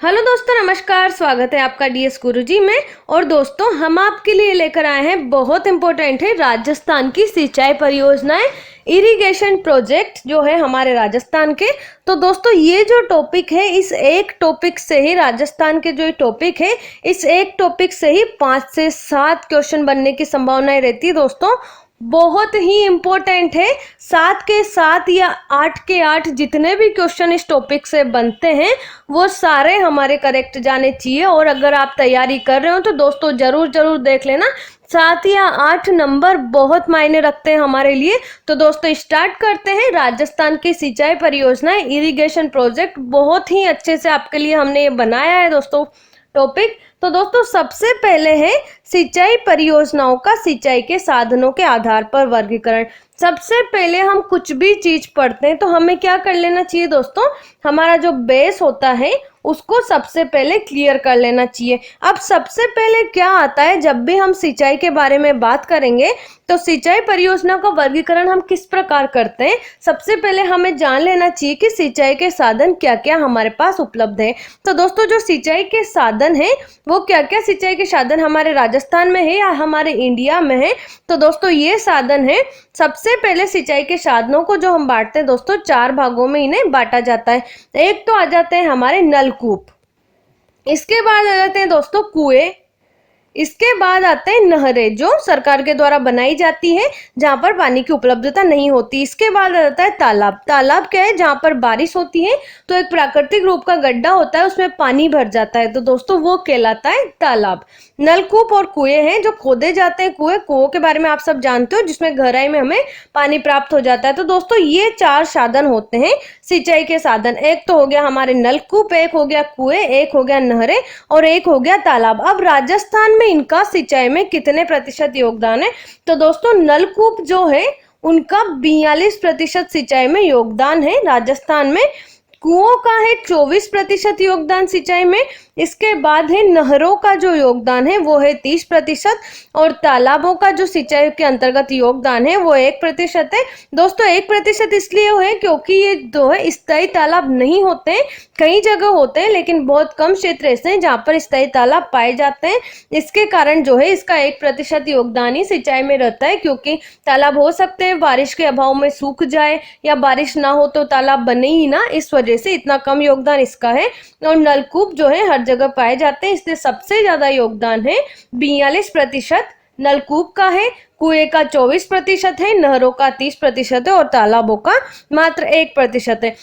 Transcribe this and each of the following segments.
Hello दोस्तों, नमस्कार। स्वागत है आपका डीएस गुरुजी में। और दोस्तों, हम आपके लिए लेकर आए हैं, बहुत इंपॉर्टेंट है, राजस्थान की सिंचाई परियोजनाएं, इरिगेशन प्रोजेक्ट जो है हमारे राजस्थान के। तो दोस्तों, ये जो टॉपिक है, इस एक टॉपिक से ही, राजस्थान के जो टॉपिक है, इस एक टॉपिक से ही 5 से 7 क्वेश्चन बनने की संभावनाएं रहती है। दोस्तों, बहुत ही इम्पोर्टेंट है। 7 के 7 या 8 के 8 जितने भी क्वेश्चन इस टॉपिक से बनते हैं वो सारे हमारे करेक्ट जाने चाहिए। और अगर आप तैयारी कर रहे हो तो दोस्तों जरूर देख लेना, 7 या 8 नंबर बहुत मायने रखते हैं हमारे लिए। तो दोस्तों स्टार्ट करते हैं। राजस्थान की सिंचाई परियोजनाएं, इरिगेशन प्रोजेक्ट, बहुत ही अच्छे से आपके लिए हमने ये बनाया है दोस्तों टॉपिक। तो दोस्तों, सबसे पहले है सिंचाई परियोजनाओं का सिंचाई के साधनों के आधार पर वर्गीकरण। सबसे पहले हम कुछ भी चीज पढ़ते हैं तो हमें क्या कर लेना चाहिए दोस्तों, हमारा जो बेस होता है उसको सबसे पहले क्लियर कर लेना चाहिए। अब सबसे पहले क्या आता है, जब भी हम सिंचाई के बारे में बात करेंगे तो सिंचाई परियोजना का वर्गीकरण हम किस प्रकार करते हैं। सबसे पहले हमें जान लेना चाहिए कि सिंचाई के साधन क्या क्या हमारे पास उपलब्ध है। तो दोस्तों, जो सिंचाई के साधन है वो क्या क्या सिंचाई के साधन हमारे राजस्थान में है या हमारे इंडिया में है। तो दोस्तों, ये साधन है। सबसे पहले सिंचाई के साधनों को जो हम बांटते हैं दोस्तों, 4 भागों में इन्हें बांटा जाता है। एक तो आ जाते हैं हमारे नलकूप, इसके बाद आ जाते हैं दोस्तों कुएं, इसके बाद आते हैं नहरें जो सरकार के द्वारा बनाई जाती है जहां पर पानी की उपलब्धता नहीं होती। इसके बाद आ जाता है तालाब। तालाब क्या है, जहां पर बारिश होती है तो एक प्राकृतिक रूप का गड्ढा होता है, उसमें पानी भर जाता है, तो दोस्तों वो कहलाता है तालाब। नलकूप और कुएं हैं जो खोदे जाते हैं। कुओं के बारे में आप सब जानते हो, जिसमें गहराई में हमें पानी प्राप्त हो जाता है। तो दोस्तों, ये 4 साधन होते हैं सिंचाई के साधन। एक तो हो गया हमारे नलकूप, एक हो गया कुएं, एक हो गया नहरें और एक हो गया तालाब। अब राजस्थान में इनका सिंचाई में कितने प्रतिशत योगदान है, तो दोस्तों नलकूप जो है उनका 42% सिंचाई में योगदान है राजस्थान में। कुओं का है 24% योगदान सिंचाई में। इसके बाद है नहरों का जो योगदान है वो है 30% और तालाबों का जो सिंचाई के अंतर्गत योगदान है वो 1% है। दोस्तों 1% इसलिए है क्योंकि ये जो है स्थायी तालाब नहीं होते हैं, कई जगह होते हैं लेकिन बहुत कम क्षेत्र ऐसे हैं जहाँ पर स्थायी तालाब पाए जाते हैं। इसके कारण जो है इसका 1% योगदान ही सिंचाई में रहता है, क्योंकि तालाब हो सकते हैं बारिश के अभाव में सूख जाए या बारिश ना हो तो तालाब बने ही ना, इस वजह से इतना कम योगदान इसका है। और नलकूप जो है हर जगह पाए जाते हैं, इसलिए सबसे ज्यादा योगदान है 42% नलकूप का है, कुएं का 24% है, नहरों का 30% है और तालाबों का मात्र 1% है।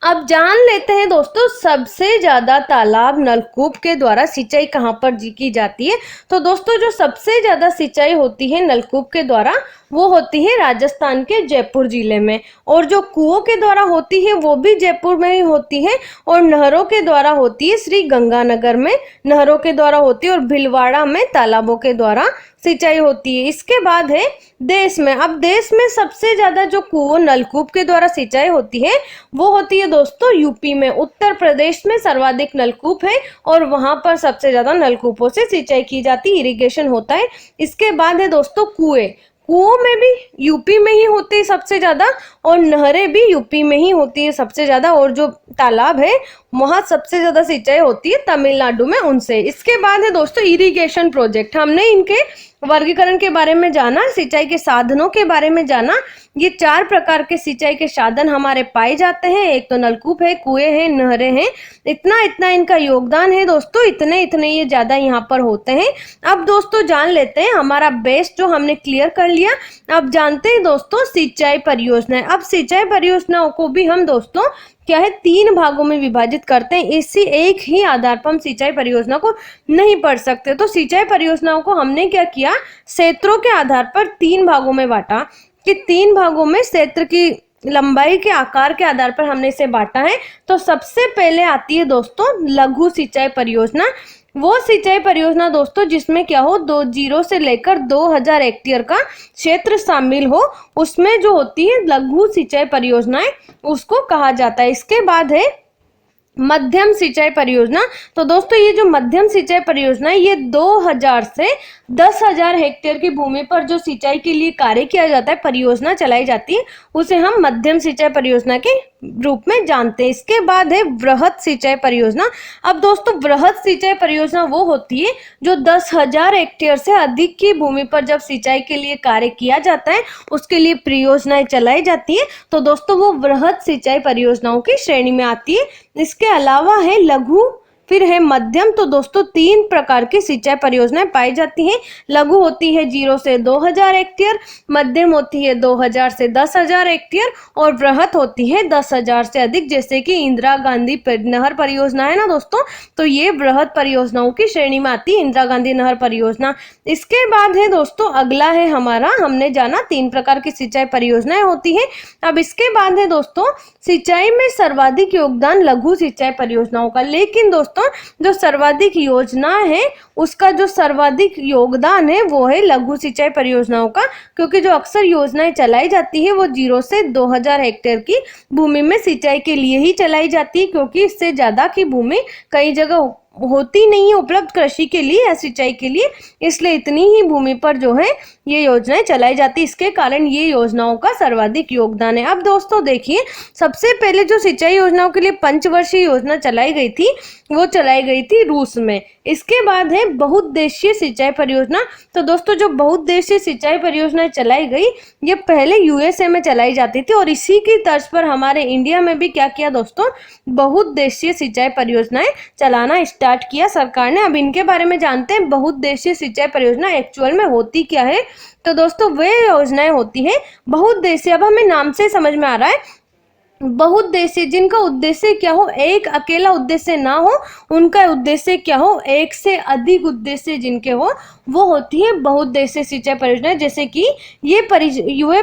अब जान लेते हैं दोस्तों, सबसे ज्यादा तालाब नलकूप के द्वारा सिंचाई कहाँ पर की जाती है। तो दोस्तों, जो सबसे ज्यादा सिंचाई होती है नलकूप के द्वारा वो होती है राजस्थान के जयपुर जिले में, और जो कुओं के द्वारा होती है वो भी जयपुर में ही होती है, और नहरों के द्वारा होती है श्री गंगानगर में नहरों के द्वारा होती है, और भीलवाड़ा में तालाबों के द्वारा सिंचाई होती है। इसके बाद है देश में। अब देश में सबसे ज्यादा जो कुओं नलकूप के द्वारा सिंचाई होती है वो होती है दोस्तों यूपी में। उत्तर प्रदेश में सर्वाधिक नलकूप है और वहां पर सबसे ज्यादा नलकूपों से सिंचाई की जाती है, इरिगेशन होता है। इसके बाद है दोस्तों कुएं। कुओं में भी यूपी में ही होते हैं सबसे ज्यादा, और नहरें भी यूपी में ही होती है सबसे ज्यादा, और जो तालाब है वहां सबसे ज्यादा सिंचाई होती है तमिलनाडु में उनसे। इसके बाद है दोस्तों इरिगेशन प्रोजेक्ट। हमने इनके वर्गीकरण के बारे में जाना, सिंचाई के साधनों के बारे में जाना। ये 4 प्रकार के सिंचाई के साधन हमारे पाए जाते हैं। एक तो नलकूप है, कुएं हैं, नहरें हैं। इतना इनका योगदान है दोस्तों, इतने ये ज्यादा यहाँ पर होते हैं। अब दोस्तों जान लेते हैं, हमारा बेस जो हमने क्लियर कर लिया। अब जानते हैं दोस्तों सिंचाई परियोजनाएं। अब सिंचाई परियोजनाओं को भी हम दोस्तों क्या है 3 भागों में विभाजित करते हैं। इसी एक ही आधार पर हम सिंचाई परियोजना को नहीं पढ़ सकते। तो सिंचाई परियोजनाओं को हमने क्या किया, क्षेत्रों के आधार पर 3 भागों में बांटा, कि 3 भागों में क्षेत्र की लंबाई के आकार के आधार पर हमने इसे बांटा है। तो सबसे पहले आती है दोस्तों लघु सिंचाई परियोजना। वो सिंचाई परियोजना दोस्तों जिसमें क्या हो, 0 से लेकर 2000 हेक्टेयर का क्षेत्र शामिल हो, उसमें जो होती है लघु सिंचाई परियोजनाएं उसको कहा जाता है। इसके बाद है मध्यम सिंचाई परियोजना। तो दोस्तों ये जो मध्यम सिंचाई परियोजना है ये 2000 से 10,000 हेक्टेयर की भूमि पर जो सिंचाई के लिए कार्य किया जाता है, परियोजना चलाई जाती है, उसे हम मध्यम सिंचाई परियोजना के रूप में जानते हैं। इसके बाद है वृहद सिंचाई परियोजना। अब दोस्तों वृहद सिंचाई परियोजना वो होती है जो 10,000 हेक्टेयर से अधिक की भूमि पर जब सिंचाई के लिए कार्य किया जाता है उसके लिए परियोजनाएं चलाई जाती है, तो दोस्तों वो वृहद सिंचाई परियोजनाओं की श्रेणी में आती है। इसके अलावा है लघु, फिर है मध्यम। तो दोस्तों 3 प्रकार की सिंचाई परियोजनाएं पाई जाती हैं। लघु होती है 0 से 2,000 हेक्टेयर, मध्यम होती है 2,000 से 10,000 हेक्टेयर और वृहद होती है 10,000 से अधिक, जैसे कि इंदिरा गांधी नहर परियोजना है ना दोस्तों, तो ये वृहद परियोजनाओं की श्रेणी में आती है इंदिरा गांधी नहर परियोजना। इसके बाद है दोस्तों अगला है हमारा, हमने जाना 3 प्रकार की सिंचाई परियोजनाएं होती है। अब इसके बाद है दोस्तों सिंचाई में सर्वाधिक योगदान लघु सिंचाई परियोजनाओं का। लेकिन दोस्तों जो सर्वाधिक योजना है उसका जो सर्वाधिक योगदान है वो है लघु सिंचाई परियोजनाओं का, क्योंकि जो अक्सर योजनाएं चलाई जाती है वो 0 से 2,000 हेक्टेयर की भूमि में सिंचाई के लिए ही चलाई जाती है, क्योंकि इससे ज्यादा की भूमि कई जगह होती नहीं है उपलब्ध कृषि के लिए या सिंचाई के लिए, इसलिए इतनी ही भूमि पर जो है ये योजनाएं चलाई जाती है। इसके कारण ये योजनाओं का सर्वाधिक योगदान है। अब दोस्तों देखिए, सबसे पहले जो सिंचाई योजनाओं के लिए पंचवर्षीय योजना चलाई गई थी वो चलाई गई थी रूस में। इसके बाद है बहुउद्देशीय सिंचाई परियोजना। तो दोस्तों जो बहुउद्देशीय सिंचाई परियोजना चलाई गई ये पहले यूएसए में चलाई जाती थी और इसी की तर्ज पर हमारे इंडिया में भी क्या किया दोस्तों, बहुउद्देशीय सिंचाई परियोजनाएं चलाना स्टार्ट किया सरकार ने। अब इनके बारे में जानते हैं, बहुउद्देशीय सिंचाई परियोजना एक्चुअल में होती क्या है। तो दोस्तों वे योजनाएं होती है बहुउद्देशीय। अब हमें नाम से समझ में आ रहा है, बहुउद्देशीय जिनका उद्देश्य क्या हो, एक अकेला उद्देश्य ना हो, उनका उद्देश्य क्या हो, एक से अधिक उद्देश्य जिनके हो, वो होती है बहुउद्देशीय सिंचाई परियोजना। जैसे कि ये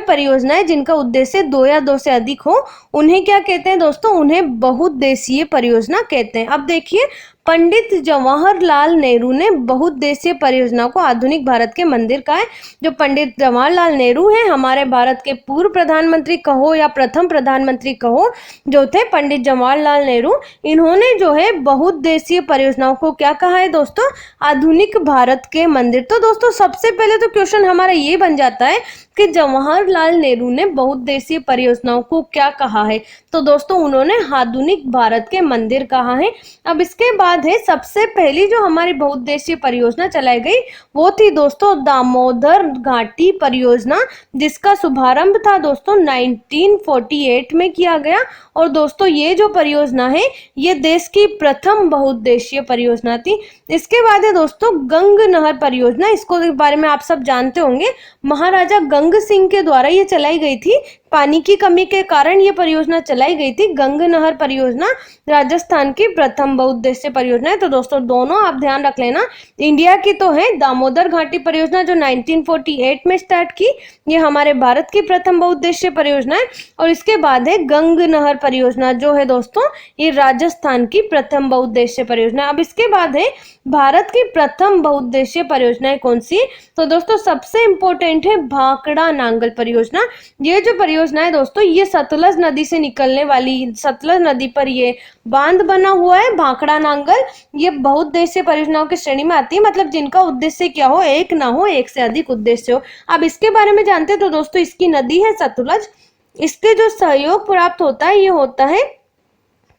परियोजनाएं जिनका उद्देश्य 2 या 2 से अधिक हो उन्हें क्या कहते हैं दोस्तों, उन्हें बहुउद्देशीय परियोजना कहते हैं। अब देखिए, पंडित जवाहरलाल नेहरू ने बहुउद्देशीय परियोजना को आधुनिक भारत के मंदिर कहा है। जो पंडित जवाहरलाल नेहरू हैं, हमारे भारत के पूर्व प्रधानमंत्री कहो या प्रथम प्रधानमंत्री कहो जो थे पंडित जवाहरलाल नेहरू, इन्होंने जो है बहुउद्देशीय परियोजनाओं को क्या कहा है दोस्तों, आधुनिक भारत के मंदिर। तो दोस्तों सबसे पहले तो क्वेश्चन हमारा ये बन जाता है कि जवाहरलाल नेहरू ने बहुउद्देशीय परियोजनाओं को क्या कहा है। तो दोस्तों उन्होंने आधुनिक भारत के मंदिर कहा है। अब इसके बाद है सबसे पहली जो हमारी बहुउद्देशीय परियोजना चलाई गई वो थी दोस्तों दामोदर घाटी परियोजना, जिसका शुभारंभ था दोस्तों 1948 में किया गया। और दोस्तों ये जो परियोजना है ये देश की प्रथम बहुउद्देशीय परियोजना थी। इसके बाद है दोस्तों गंग नहर परियोजना, इसको बारे में आप सब जानते होंगे, महाराजा गंग सिंह के द्वारा ये चलाई गई थी। पानी की कमी के कारण ये परियोजना चलाई गई थी। गंग नहर परियोजना राजस्थान की प्रथम बहुउद्देशीय परियोजना है। तो दोस्तों दोनों आप ध्यान रख लेना, इंडिया की तो है दामोदर घाटी परियोजना जो 1948 में स्टार्ट की, ये हमारे भारत की प्रथम बहुउद्देशीय परियोजना है। और इसके बाद है गंग नहर परियोजना जो है दोस्तों ये राजस्थान की प्रथम बहुउद्देशीय परियोजना। अब इसके बाद है भारत की प्रथम बहुउद्देशीय परियोजनाएं कौन सी। तो दोस्तों सबसे इंपॉर्टेंट है भाखड़ा नांगल परियोजना। ये जो परियोजना है दोस्तों ये सतलज नदी से निकलने वाली, सतलज नदी पर ये बांध बना हुआ है भाखड़ा नांगल। ये बहुउद्देशीय परियोजनाओं की श्रेणी में आती है, मतलब जिनका उद्देश्य क्या हो, एक ना हो, एक से अधिक उद्देश्य हो। अब इसके बारे में जानते हैं तो दोस्तों इसकी नदी है सतलज। इसके जो सहयोग प्राप्त होता है ये होता है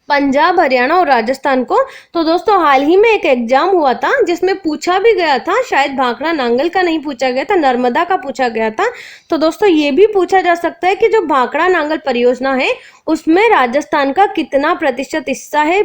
पंजाब, हरियाणा और राजस्थान को। तो दोस्तों हाल ही में एक एग्जाम हुआ था जिसमें पूछा भी गया था, शायद भाखड़ा नांगल का नहीं पूछा गया था, नर्मदा का पूछा गया था। तो दोस्तों ये भी पूछा जा सकता है कि जो भाखड़ा नांगल परियोजना है उसमें राजस्थान का कितना प्रतिशत हिस्सा है।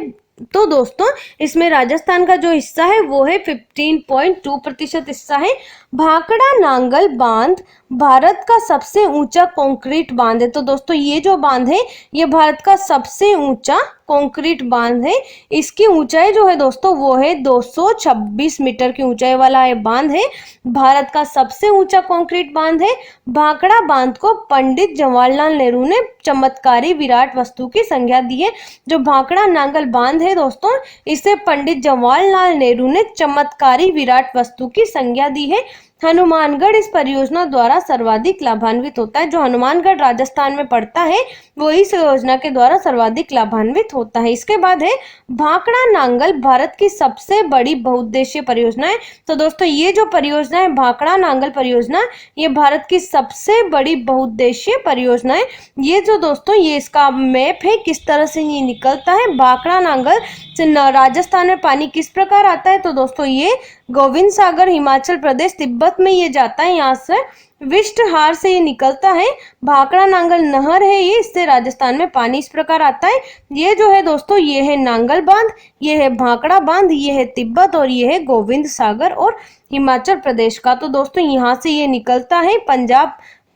तो दोस्तों इसमें राजस्थान का जो हिस्सा है वो है 15.2% हिस्सा है। भाखड़ा नांगल बांध भारत का सबसे ऊंचा कंक्रीट बांध है। तो दोस्तों ये जो बांध है ये भारत का सबसे ऊंचा कंक्रीट बांध है। इसकी ऊंचाई जो है दोस्तों वो है 226 मीटर की ऊंचाई वाला ये बांध है, भारत का सबसे ऊंचा कंक्रीट बांध है। भाखड़ा बांध को पंडित जवाहरलाल नेहरू ने चमत्कारी विराट वस्तु की संज्ञा दी है। जो भाखड़ा नांगल बांध है दोस्तों इसे पंडित जवाहरलाल नेहरू ने चमत्कारी विराट वस्तु की संज्ञा दी है। हनुमानगढ़ इस परियोजना द्वारा सर्वाधिक लाभान्वित होता है। जो हनुमानगढ़ राजस्थान में पड़ता है वो इस योजना के द्वारा सर्वाधिक लाभान्वित होता है। इसके बाद है भाखड़ा नांगल भारत की सबसे बड़ी बहुउद्देशीय परियोजना है। तो दोस्तों ये जो परियोजना है भाखड़ा नांगल परियोजना, ये भारत की सबसे बड़ी बहुउद्देशीय परियोजना है। ये जो दोस्तों ये इसका मैप है किस तरह से ये निकलता है, भाखड़ा नांगल से राजस्थान में पानी किस प्रकार आता है। तो दोस्तों ये गोविंद सागर हिमाचल प्रदेश तिब्बत में ये जाता है, यहाँ से विष्टहार से ये निकलता है। भाखड़ा नांगल नहर है ये, इससे राजस्थान में पानी इस प्रकार आता है। ये जो है दोस्तों ये है नांगल बांध, ये है भाखड़ा बांध, ये है तिब्बत और ये है गोविंद सागर और हिमाचल प्रदेश का। तो दोस्तों यहाँ से ये निकलता है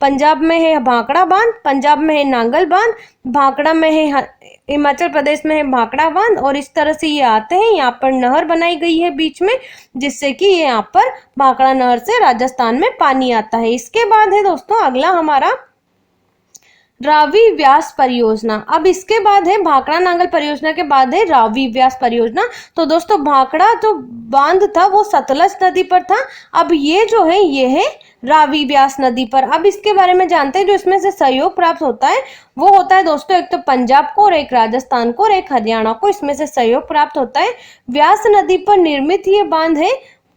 पंजाब में है भाखड़ा बांध, पंजाब में है नांगल बांध, भाखड़ा में है हिमाचल प्रदेश में है भाखड़ा बांध और इस तरह से ये आते हैं। यहाँ पर नहर बनाई गई है बीच में, जिससे कि ये यहाँ पर भाखड़ा नहर से राजस्थान में पानी आता है। इसके बाद है दोस्तों अगला हमारा रावी व्यास परियोजना। अब इसके बाद है भाखड़ा नांगल परियोजना के बाद है रावी व्यास परियोजना। तो दोस्तों भाखड़ा जो बांध था वो सतलज नदी पर था, अब ये जो है ये है रावी व्यास नदी पर। अब इसके बारे में जानते हैं। जो इसमें से सहयोग प्राप्त होता है वो होता है दोस्तों एक तो पंजाब को और एक राजस्थान को और एक हरियाणा को, इसमें से सहयोग प्राप्त होता है। व्यास नदी पर निर्मित ये बांध है।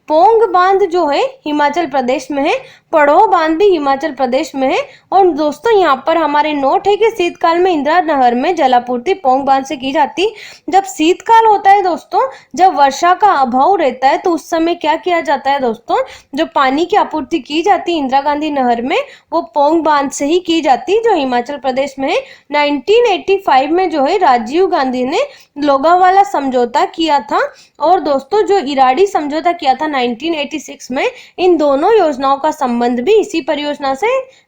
पोंग बांध जो है हिमाचल प्रदेश में है, पड़ो बांध भी हिमाचल प्रदेश में है। और दोस्तों यहाँ पर हमारे नोट है कि शीतकाल में इंदिरा नहर में जलापूर्ति पोंग बांध से की जाती। जब शीतकाल होता है दोस्तों, जब वर्षा का अभाव रहता है, तो उस समय क्या किया जाता है दोस्तों, जो पानी की आपूर्ति की जाती है इंदिरा गांधी नहर में वो पोंग बांध से ही की जाती, जो हिमाचल प्रदेश में है। 1985 में जो है राजीव गांधी ने लोनावाला समझौता किया था और दोस्तों जो इराडी समझौता किया था 1986 में, इन दोनों योजनाओं का संबंध भी इसी परियोजना से,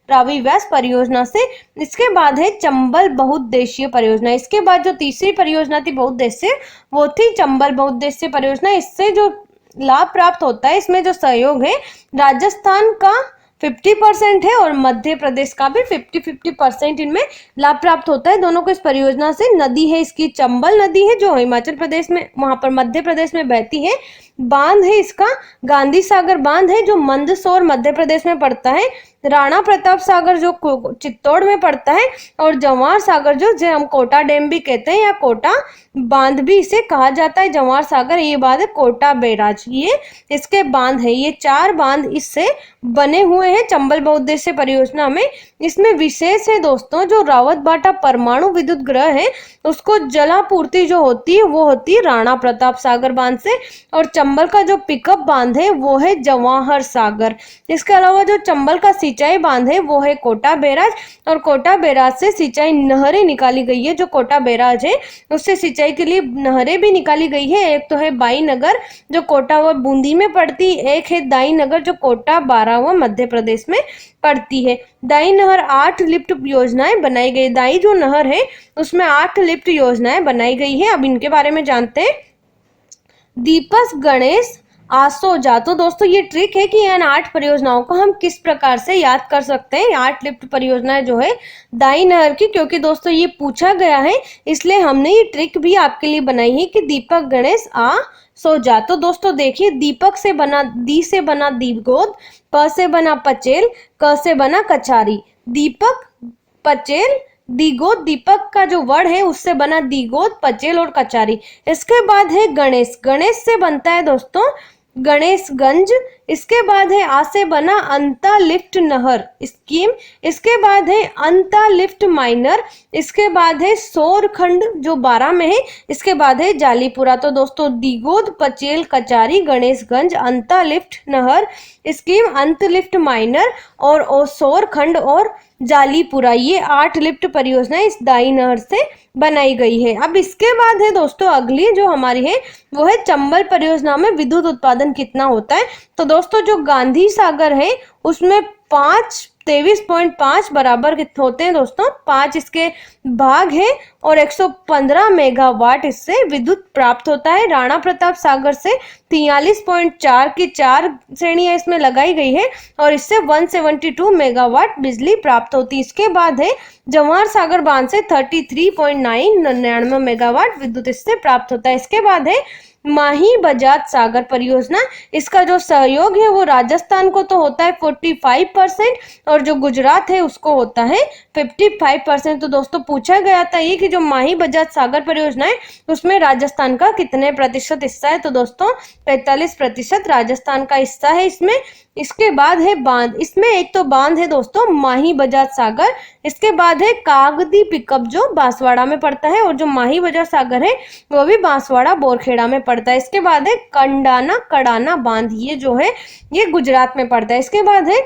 रावी व्यास परियोजना से। इसके बाद है चंबल बहुउद्देशीय परियोजना। इसके बाद जो तीसरी परियोजना थी बहुउद्देशीय वो थी चंबल बहुउद्देशीय परियोजना। इससे जो लाभ प्राप्त होता है, इसमें जो सहयोग है राजस्थान का 50% है और मध्य प्रदेश का भी 50-50% इनमें लाभ प्राप्त होता है दोनों को इस परियोजना से। नदी है इसकी चंबल नदी है जो हिमाचल प्रदेश में, वहां पर मध्य प्रदेश में बहती है। बांध है इसका गांधी सागर बांध है जो मंदसौर मध्य प्रदेश में पड़ता है। राणा प्रताप सागर जो चित्तौड़ में पड़ता है और जवाहर सागर जो हम कोटा डैम भी कहते हैं या कोटा बांध भी इसे कहा जाता है। जवाहर सागर ये बांध है, कोटा बैराज ये इसके बांध है। ये 4 बांध इससे बने हुए हैं चंबल बहुउद्देशीय परियोजना में। इसमें विशेष है दोस्तों जो रावतबाटा परमाणु विद्युत गृह है उसको जलापूर्ति जो होती है वो होती है राणा प्रताप सागर बांध से, और चंबल का जो पिकअप बांध है वो है जवाहर सागर। इसके अलावा जो चंबल का सिंचाई बांध है वो है कोटा बैराज, और कोटा बैराज से सिंचाई नहरें निकाली गई है। जो कोटा बैराज है उससे सिंचाई के लिए नहरें भी निकाली गई है। एक तो है बाई नगर जो कोटा व बूंदी में पड़ती, एक है दाई नगर जो कोटा बारां व मध्य प्रदेश में पड़ती है। दाई नहर 8 लिफ्ट योजनाएं बनाई गई। दाई जो नहर है उसमें 8 लिफ्ट योजनाएं बनाई गई है। अब इनके बारे में जानते हैं। दीपक गणेश आसोजा। तो दोस्तों ये ट्रिक है कि इन 8 परियोजनाओं को हम किस प्रकार से याद कर सकते हैं। 8 लिफ्ट परियोजनाएं जो है दाई नहर की, क्योंकि दोस्तों ये पूछा गया है इसलिए हमने ये ट्रिक भी आपके लिए बनाई है कि दीपक गणेश आसोजा। तो दोस्तों देखिए दीपक से बना दी से बना दीपगोद, प से बना पचेल, क से बना कचारी। दीपक पचेल दीगोद, दीपक का जो वर्ड है उससे बना दीगोद, पचेल और कचारी। इसके बाद है गणेश। गणेश से बनता है दोस्तों गणेशगंज। इसके बाद है आ से बना अंता लिफ्ट नहर स्कीम। इसके बाद है अंता लिफ्ट माइनर। इसके बाद है सोरखंड जो 12 में है। इसके बाद है जालीपुरा। तो दोस्तों दीगोद, पचेल, कचारी, गणेशगंज, अंता लिफ्ट नहर स्कीम, अंत लिफ्ट माइनर और सोरखंड और जालीपुरा, ये 8 लिफ्ट परियोजनाएं इस दाई नहर से बनाई गई है। अब इसके बाद है दोस्तों अगली जो हमारी है वो है चंबल परियोजना में विद्युत उत्पादन कितना होता है। तो दोस्तों जो गांधी सागर है उसमें 23.5 बराबर कितने होते हैं दोस्तों, 5 इसके भाग है और 115 मेगावाट इससे विद्युत प्राप्त होता है। राणा प्रताप सागर से 43.4 की 4 श्रेणियां इसमें लगाई गई है और इससे 172 मेगावाट बिजली प्राप्त होती है। इसके बाद है जवाहर सागर बांध से 33.99 मेगावाट विद्युत इससे प्राप्त होता है। इसके बाद है माही बजाज सागर परियोजना, इसका जो सहयोग है वो राजस्थान को तो होता है 45% और जो गुजरात है उसको होता है 55%। तो दोस्तों पूछा गया था ये कि जो माही बजाज सागर परियोजना है उसमें राजस्थान का कितने प्रतिशत हिस्सा है, तो दोस्तों 45% राजस्थान का हिस्सा है इसमें। इसके बाद है बांध, इसमें एक तो बांध है दोस्तों माही बजाज सागर, इसके बाद है कागदी पिकअप जो बांसवाड़ा में पड़ता है, और जो माही बजाज सागर है वो भी बांसवाड़ा बोरखेड़ा में पड़ता है। इसके बाद है कंडाना कड़ाना बांध, ये जो है ये गुजरात में पड़ता है। इसके बाद है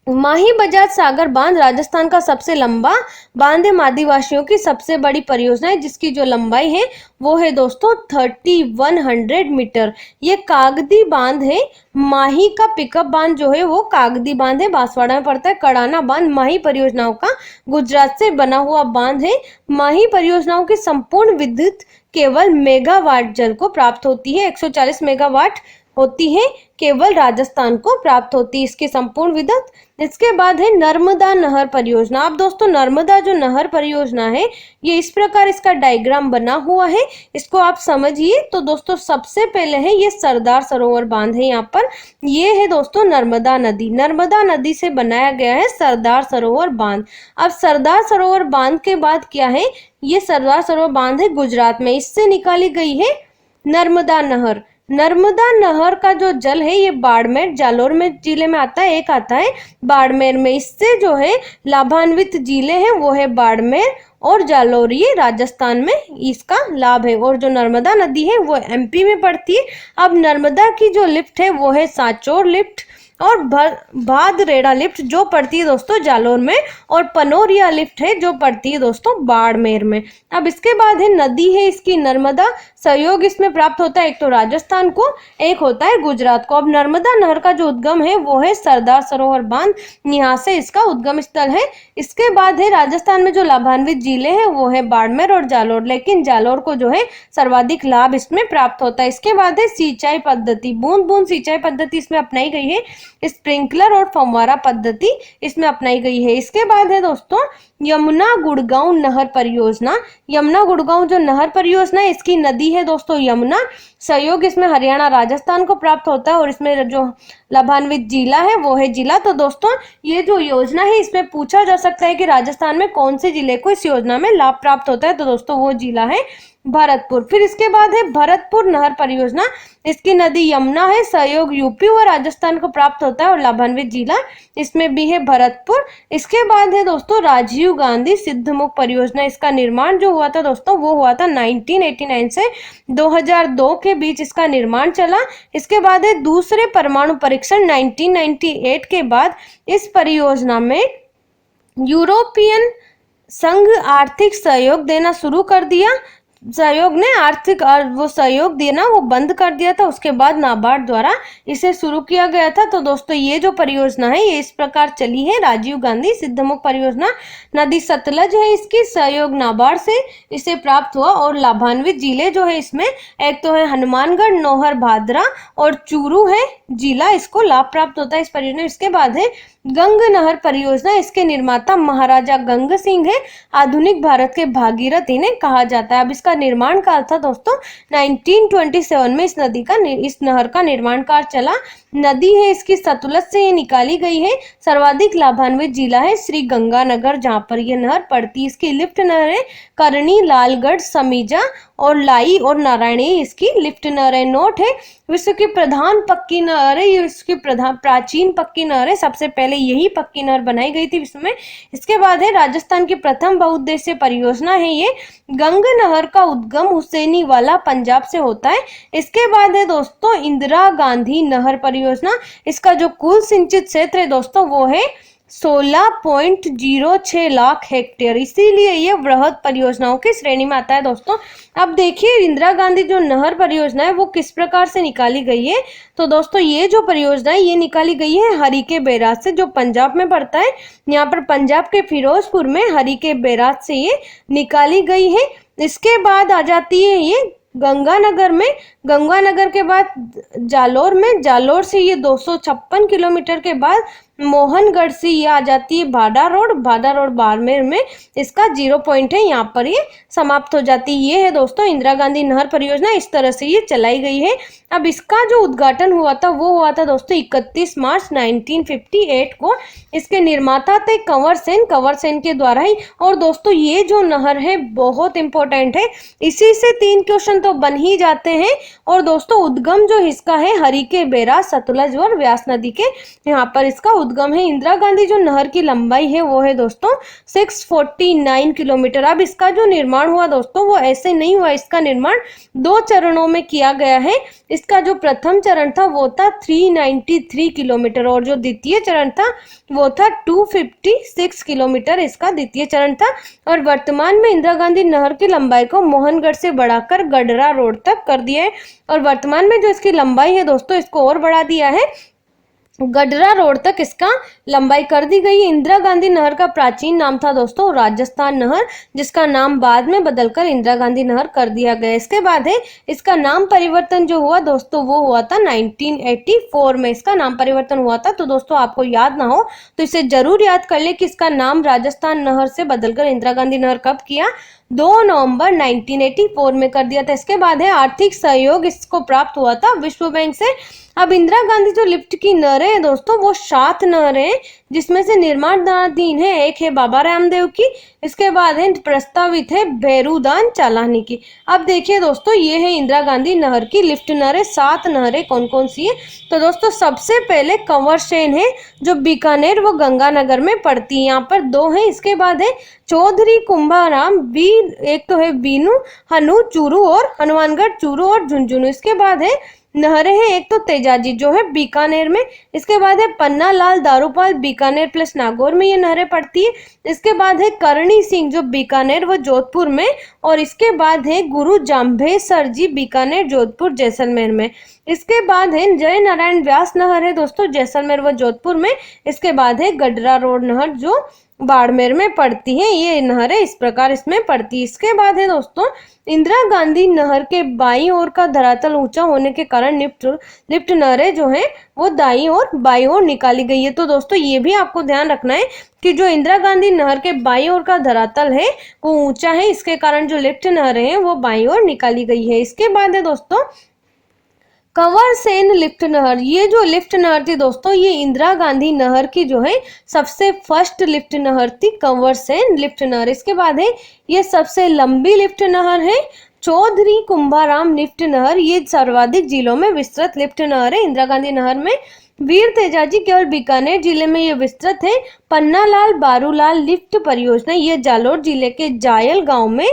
माही बजाज सागर बांध राजस्थान का सबसे लंबा बांध है, आदिवासियों की सबसे बड़ी परियोजना है जिसकी जो लंबाई है वो है दोस्तों 3100 मीटर। ये कागदी बांध है। माही का पिकअप बांध जो है वो कागदी बांध है, बांसवाड़ा में पड़ता है। कड़ाना बांध माही परियोजनाओं का गुजरात से बना हुआ बांध है। माही परियोजनाओं की संपूर्ण विद्युत केवल मेगावाट जल को प्राप्त होती है, 140 मेगावाट होती है, केवल राजस्थान को प्राप्त होती है इसकी संपूर्ण विद्युत। इसके बाद है नर्मदा नहर परियोजना। अब दोस्तों नर्मदा जो नहर परियोजना है ये इस प्रकार इसका डायग्राम बना हुआ है, इसको आप समझिए। तो दोस्तों सबसे पहले है ये सरदार सरोवर बांध है, यहाँ पर ये है दोस्तों नर्मदा नदी, नर्मदा नदी से बनाया गया है सरदार सरोवर बांध। अब सरदार सरोवर बांध के बाद क्या है, ये सरदार सरोवर बांध है गुजरात में, इससे निकाली गई है नर्मदा नहर। नर्मदा नहर का जो जल है ये बाड़मेर जालोर में जिले में आता है, एक आता है बाड़मेर में। इससे जो है लाभान्वित जिले हैं वो है बाड़मेर और जालोर, ये राजस्थान में इसका लाभ है। और जो नर्मदा नदी है वो एमपी में पड़ती है। अब नर्मदा की जो लिफ्ट है वो है सांचौर लिफ्ट और भादरेड़ा लिफ्ट जो पड़ती है दोस्तों जालोर में, और पनोरिया लिफ्ट है जो पड़ती है दोस्तों बाड़मेर में। अब इसके बाद है नदी है इसकी नर्मदा, सहयोग इसमें प्राप्त होता है एक तो राजस्थान को, एक होता है गुजरात को। अब नर्मदा नहर का जो उद्गम है वो है सरदार सरोवर बांध, यहाँ से इसका उद्गम स्थल है। इसके बाद है राजस्थान में जो लाभान्वित जिले हैं वो है बाड़मेर और जालोर, लेकिन जालोर को जो है सर्वाधिक लाभ इसमें प्राप्त होता है। इसके बाद है सिंचाई पद्धति, बूंद बूंद सिंचाई पद्धति इसमें अपनाई गई है, स्प्रिंकलर और फव्वारा पद्धति इसमें अपनाई गई है। इसके बाद है दोस्तों यमुना गुड़गांव नहर परियोजना। यमुना गुड़गांव जो नहर परियोजना है इसकी नदी है दोस्तों यमुना, सहयोग इसमें हरियाणा राजस्थान को प्राप्त होता है और इसमें जो लाभान्वित जिला है वो है जिला। तो दोस्तों ये जो योजना है इसमें पूछा जा सकता है कि राजस्थान में कौन से जिले को इस योजना में लाभ प्राप्त होता है, तो दोस्तों वो जिला है भरतपुर। फिर इसके बाद है भरतपुर नहर परियोजना, इसकी नदी यमुना है, सहयोग यूपी व राजस्थान को प्राप्त होता है और लाभान्वित जिला इसमें भी है भरतपुर। इसके बाद है दोस्तों राजीव गांधी सिद्धमुख परियोजना, इसका निर्माण जो हुआ था दोस्तों वो हुआ था 1989 से 2002 के बीच इसका निर्माण चला। इसके बाद है दूसरे परमाणु परीक्षण 1998 के बाद इस परियोजना में यूरोपियन संघ आर्थिक सहयोग देना शुरू कर दिया, सहयोग ने आर्थिक वो सहयोग देना वो बंद कर दिया था, उसके बाद नाबार्ड द्वारा इसे शुरू किया गया था। तो दोस्तों ये जो परियोजना है ये इस प्रकार चली है, राजीव गांधी सिद्धमुख परियोजना। नदी सतलज है, इसकी सहयोग नाबार्ड से इसे प्राप्त हुआ और लाभान्वित जिले जो है इसमें एक तो है हनुमानगढ़, नौहर, भादरा और चूरू है जिला, इसको लाभ प्राप्त होता है इस परियोजना। इसके बाद है गंग नहर परियोजना, इसके निर्माता महाराजा गंग सिंह है, आधुनिक भारत के भागीरथ इन्हें कहा जाता है। अब इसका निर्माण काल था दोस्तों 1927 में इस नहर का निर्माण कार्य चला। नदी है इसकी सतलज से ये निकाली गई है। सर्वाधिक लाभान्वित जिला है श्री गंगानगर जहाँ पर यह नहर पड़ती है। इसकी लिफ्ट नहर है करनी, लालगढ़, समीजा और लाई और नारायणी, इसकी लिफ्ट नहर है। नोट है विश्व की प्रधान पक्की नहर है, ये विश्व की प्रधान प्राचीन पक्की नहर है, सबसे पहले यही पक्की नहर बनाई गई थी विश्व में। इसके बाद है राजस्थान की प्रथम बहुउद्देशीय परियोजना है ये। गंग नहर का उद्गम हुसैनी वाला पंजाब से होता है। इसके बाद है दोस्तों इंदिरा गांधी नहर परियोजना, इसका जो कुल सिंचित क्षेत्र है दोस्तों वो है 16.06 लाख हेक्टेयर, इसीलिए ये वृहद परियोजनाओं की श्रेणी में आता है दोस्तों। अब देखिए इंदिरा गांधी जो नहर परियोजना है वो किस प्रकार से निकाली गई है। तो दोस्तों ये जो परियोजना है ये निकाली गई है हरिके बैराज से, जो पंजाब में पड़ता है। यहाँ पर पंजाब के फिरोजपुर में हरिके बैराज से ये निकाली गई है। इसके बाद आ जाती है ये गंगानगर में, गंगानगर के बाद जालोर में, जालोर से ये 256 किलोमीटर के बाद मोहनगढ़ से ये आ जाती है भाडा रोड बाड़मेर में इसका 0 पॉइंट है, यहाँ पर ये समाप्त हो जाती है। ये है दोस्तों इंदिरा गांधी नहर परियोजना, इस तरह से ये चलाई गई है। अब इसका जो उद्घाटन हुआ था वो हुआ था दोस्तों 31 मार्च 1958 को। इसके निर्माता थे कंवर सेन के द्वारा ही। और दोस्तों ये जो नहर है बहुत इंपॉर्टेंट है, इसी से 3 क्वेश्चन तो बन ही जाते हैं। और दोस्तों उद्गम जो इसका है हरिके बैराज सतलज और व्यास नदी के यहाँ पर इसका उद्गम है। इंदिरा गांधी जो नहर की लंबाई है वो है दोस्तों 649 किलोमीटर। अब इसका जो निर्माण हुआ दोस्तों वो ऐसे नहीं हुआ, इसका निर्माण 2 चरणों में किया गया है। इसका जो प्रथम चरण था वो था 393 किलोमीटर और जो द्वितीय चरण था वो था 256 किलोमीटर इसका द्वितीय चरण था। और वर्तमान में इंदिरा गांधी नहर की लंबाई को मोहनगढ़ से बढ़ाकर गडरा रोड तक कर दिया है। और वर्तमान में जो इसकी लंबाई है दोस्तों इसको और बढ़ा दिया है, गडरा रोड तक इसका लंबाई कर दी गई है। इंदिरा गांधी नहर का प्राचीन नाम था दोस्तों राजस्थान नहर, जिसका नाम बाद में बदलकर इंदिरा गांधी नहर कर दिया गया। इसके बाद है इसका नाम परिवर्तन जो हुआ दोस्तों वो हुआ था 1984 में इसका नाम परिवर्तन हुआ था। तो दोस्तों आपको याद ना हो तो इसे जरूर याद कर ले कि इसका नाम राजस्थान नहर से बदलकर इंदिरा गांधी नहर कब किया, 2 नवंबर 1984 में कर दिया था। इसके बाद है आर्थिक सहयोग इसको प्राप्त हुआ था विश्व बैंक से। अब इंदिरा गांधी जो लिफ्ट की नहरें हैं दोस्तों वो 7 नहरें हैं, जिसमें से निर्माणाधीन है एक है बाबा रामदेव की, इसके बाद है प्रस्तावित है भैरूदान चालानी की। अब देखिए दोस्तों ये है इंदिरा गांधी नहर की लिफ्ट नहरें। 7 नहरें कौन कौन सी है, तो दोस्तों सबसे पहले कंवर सेन है जो बीकानेर व गंगानगर में पड़ती है, यहाँ पर 2 है। इसके बाद है चौधरी कुंभाराम बी, एक तो है बीनू हनु चूरू और हनुमानगढ़ चूरू और झुंझुनू। इसके बाद है नहरें हैं एक तो तेजाजी जो है बीकानेर में, इसके बाद है पन्ना लाल दारूपाल बीकानेर प्लस नागौर में ये नहरें पड़ती है। इसके बाद है करणी सिंह जो बीकानेर व जोधपुर में, और इसके बाद है गुरु जाम्भेसर जी बीकानेर जोधपुर जैसलमेर में। इसके बाद है जय नारायण व्यास नहर है दोस्तों जैसलमेर व जोधपुर में। इसके बाद है गडरा रोड नहर जो बाड़मेर में पड़ती है। ये नहरें इस प्रकार इसमें पड़ती है। इसके बाद है दोस्तों इंदिरा गांधी नहर के बाईं ओर का धरातल ऊंचा होने के कारण लिफ्ट नहरें जो हैं वो दाईं और बाईं ओर निकाली गई है। तो दोस्तों ये भी आपको ध्यान रखना है कि जो इंदिरा गांधी नहर के बाईं ओर का धरातल है वो ऊंचा है, इसके कारण जो लिफ्ट नहरें हैं वो बाईं ओर निकाली गई है। इसके बाद है दोस्तों कंवर सेन लिफ्ट नहर। ये जो लिफ्ट नहर थी दोस्तों ये इंदिरा गांधी नहर की जो है सबसे फर्स्ट लिफ्ट नहर थी कंवर सेन लिफ्ट नहर। इसके बाद है ये सबसे लंबी लिफ्ट नहर है चौधरी कुंभाराम लिफ्ट नहर। ये सर्वाधिक जिलों में विस्तृत लिफ्ट नहर है इंदिरा गांधी नहर में। वीर तेजाजी केवल बीकानेर जिले में ये विस्तृत है। पन्नालाल बारूलाल लिफ्ट परियोजना ये जालोर जिले के जायल गांव में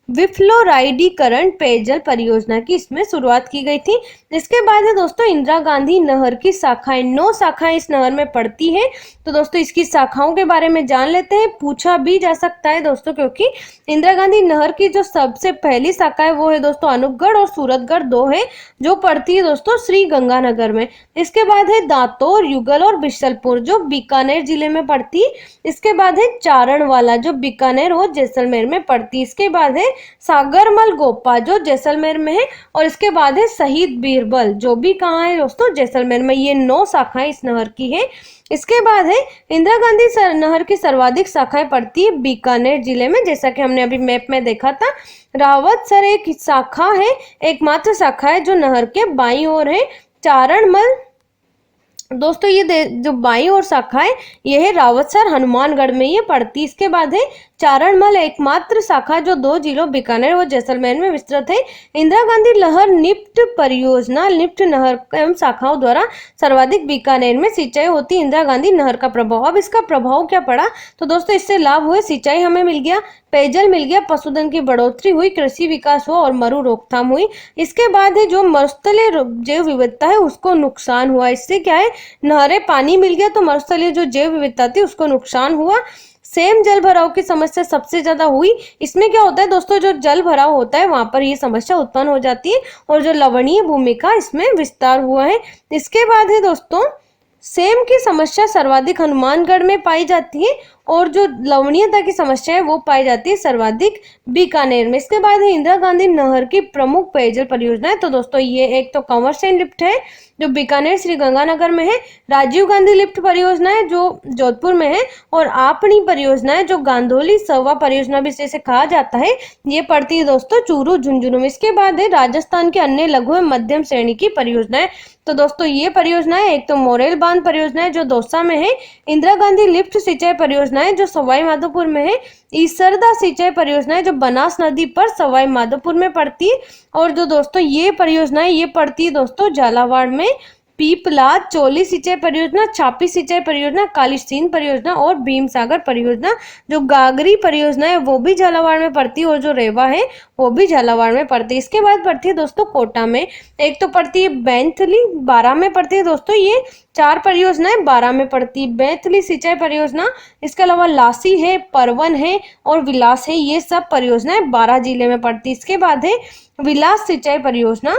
विफ्लोराइडीकरण पेयजल परियोजना की इसमें शुरुआत की गई थी। इसके बाद है दोस्तों इंदिरा गांधी नहर की शाखाएं, 9 शाखाएं इस नहर में पड़ती है। तो दोस्तों इसकी शाखाओं के बारे में जान लेते हैं, पूछा भी जा सकता है दोस्तों, क्योंकि इंदिरा गांधी नहर की जो सबसे पहली शाखा है वो है दोस्तों अनूपगढ़ और सूरतगढ़ 2 है जो पड़ती है दोस्तों श्री गंगानगर में। इसके बाद है दांतोर, युगल और बिशलपुर जो बीकानेर जिले में पड़ती है। इसके बाद है चारणवाला जो बीकानेर और जैसलमेर में पड़ती है। इसके बाद है सागरमल गोपा जो जैसलमेर में है। और इसके बाद है शहीद बीरबल जो भी कहाँ है दोस्तों जैसलमेर में। ये 9 शाखाएं इस नहर की है। इसके बाद है इंदिरा गांधी नहर की सर्वाधिक शाखाएं पड़ती है बीकानेर जिले में, जैसा कि हमने अभी मैप में देखा था। रावतसर एक शाखा है, एकमात्र शाखा है जो नहर के बाईं ओर है। चारणमल दोस्तों ये जो बाईं ओर शाखा है ये है रावतसर हनुमानगढ़ में ये पड़ती। इसके बाद है चारणमल एकमात्र शाखा जो 2 जिलों बीकानेर व जैसलमेर में विस्तृत है। इंदिरा गांधी नहर लिफ्ट परियोजना लिफ्ट नहर एवं शाखाओं द्वारा सर्वाधिक बीकानेर में सिंचाई होती है। इंदिरा गांधी नहर का प्रभाव, अब इसका प्रभाव क्या पड़ा, तो दोस्तों इससे लाभ हुए, सिंचाई हमें मिल गया, पेयजल मिल गया, पशुधन की बढ़ोतरी हुई, कृषि विकास हुआ और मरु रोकथाम हुई। इसके बाद है जो मरुस्थलीय जैव विविधता है उसको नुकसान हुआ। इससे क्या है, नहरें पानी मिल गया तो मरुस्थलीय जो जैव विविधता थी उसको नुकसान हुआ। सेम जल भराव की समस्या सबसे ज्यादा हुई। इसमें क्या होता है दोस्तों, जो जल भराव होता है वहां पर ये समस्या उत्पन्न हो जाती है और जो लवणीय भूमि का इसमें विस्तार हुआ है। इसके बाद है दोस्तों सेम की समस्या सर्वाधिक हनुमानगढ़ में पाई जाती है और जो लवणीयता की समस्या है वो पाई जाती है सर्वाधिक बीकानेर में। इसके बाद है इंदिरा गांधी नहर की प्रमुख पेयजल परियोजनाएं। तो दोस्तों ये एक तो कंवर सेन लिफ्ट है जो बीकानेर श्री गंगानगर में है, राजीव गांधी लिफ्ट परियोजना है जो जोधपुर में है, और आपनी परियोजना है जो गांधोली सवा परियोजना भी इसे कहा जाता है, ये पड़ती है दोस्तों चूरू झुंझुनू में। इसके बाद है राजस्थान के अन्य लघु एवं मध्यम श्रेणी की परियोजनाएं। तो दोस्तों ये परियोजना है एक तो मोरेल बांध परियोजना है जो दौसा में है, इंदिरा गांधी लिफ्ट सिंचाई परियोजना है जो सवाई माधोपुर में है, ईसरदा सिंचाई परियोजना है जो बनास नदी पर सवाई माधोपुर में पड़ती है, और जो दोस्तों ये परियोजना है ये पड़ती है दोस्तों झालावाड़ में। पीपला चोली सिंचाई परियोजना, छापी सिंचाई परियोजना, काली सींध परियोजना और भीम सागर परियोजना। जो गागरी परियोजना है वो भी झालावाड़ में पड़ती है और जो रेवा है वो भी झालावाड़ में पड़ती है। इसके बाद पड़ती है दोस्तों कोटा में, एक तो पड़ती है बैंथली, 12 में पड़ती है दोस्तों। ये 4 परियोजनाएं 12 में पड़ती है। बैंथली सिंचाई परियोजना, इसके अलावा लासी है, परवन है और विलास है, ये सब परियोजनाएं 12 जिले में पड़ती है। इसके बाद है विलास सिंचाई परियोजना,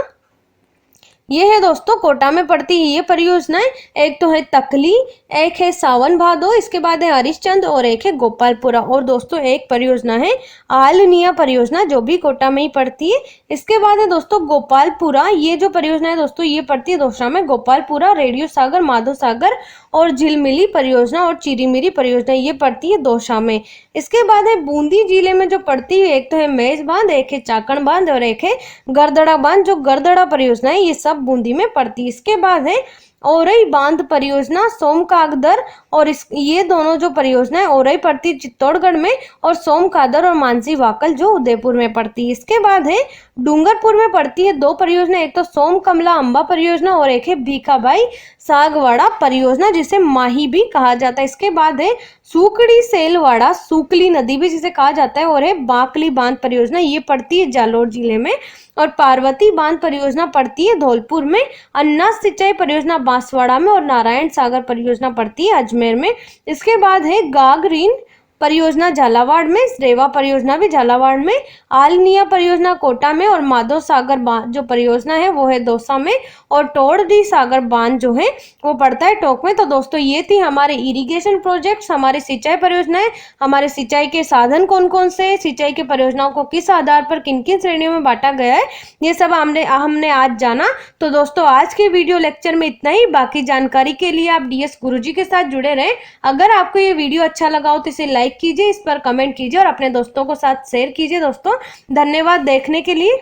ये है दोस्तों कोटा में पड़ती है ये परियोजनाएं। एक तो है तकली, एक है सावन भादो, इसके बाद है हरिश्चंद और एक है गोपालपुरा, और दोस्तों एक परियोजना है आलनिया परियोजना जो भी कोटा में ही पड़ती है। इसके बाद है दोस्तों गोपालपुरा, ये जो परियोजना है दोस्तों ये पड़ती है दौसा में। गोपालपुरा, रेडियो सागर, माधो सागर और झिलमिली परियोजना और चिरीमिरी परियोजना ये पड़ती है दौसा में। इसके बाद है बूंदी जिले में जो पड़ती है, एक तो है मेज बांध, एक है चाकण बांध और एक है गरदड़ा बांध। जो गरदड़ा परियोजना है ये सब बूंदी में पड़ती है। इसके बाद है औरई बांध परियोजना, सोमकादर, और ये दोनों जो परियोजना है औरई पड़ती है चित्तौड़गढ़ में और सोमकादर और मानसी वाकल जो उदयपुर में पड़ती है। इसके बाद है डूंगरपुर में पड़ती है 2 परियोजना, एक तो सोम कमला अम्बा परियोजना और एक है भीखाबाई सागवाड़ा परियोजना जिसे माही भी कहा जाता है। इसके बाद है सूकड़ी सेलवाड़ा, सूकली नदी भी जिसे कहा जाता है, और है बाकली बांध परियोजना, ये पड़ती है जालोर जिले में, और पार्वती बांध परियोजना पड़ती है धौलपुर में, अन्ना सिंचाई परियोजना बांसवाड़ा में और नारायण सागर परियोजना पड़ती है अजमेर में। इसके बाद है गागरीन परियोजना झालावाड़ में, रेवा परियोजना भी झालावाड़ में, आलनिया परियोजना कोटा में, और माधव सागर बांध जो परियोजना है वो है दौसा में, और टोड़डी सागर बांध जो है वो पड़ता है टोंक में। तो दोस्तों ये थी हमारे इरिगेशन प्रोजेक्ट्स, हमारी सिंचाई परियोजनाएं, हमारे सिंचाई के साधन कौन कौन से, सिंचाई की परियोजनाओं को किस आधार पर किन किन श्रेणियों में बांटा गया है, ये सब हमने आज जाना। तो दोस्तों आज के वीडियो लेक्चर में इतना ही। बाकी जानकारी के लिए आप DS गुरुजी के साथ जुड़े रहें। अगर आपको ये वीडियो अच्छा लगा हो तो इसे लाइक कीजिए, इस पर कमेंट कीजिए और अपने दोस्तों को साथ शेयर कीजिए। दोस्तों धन्यवाद देखने के लिए।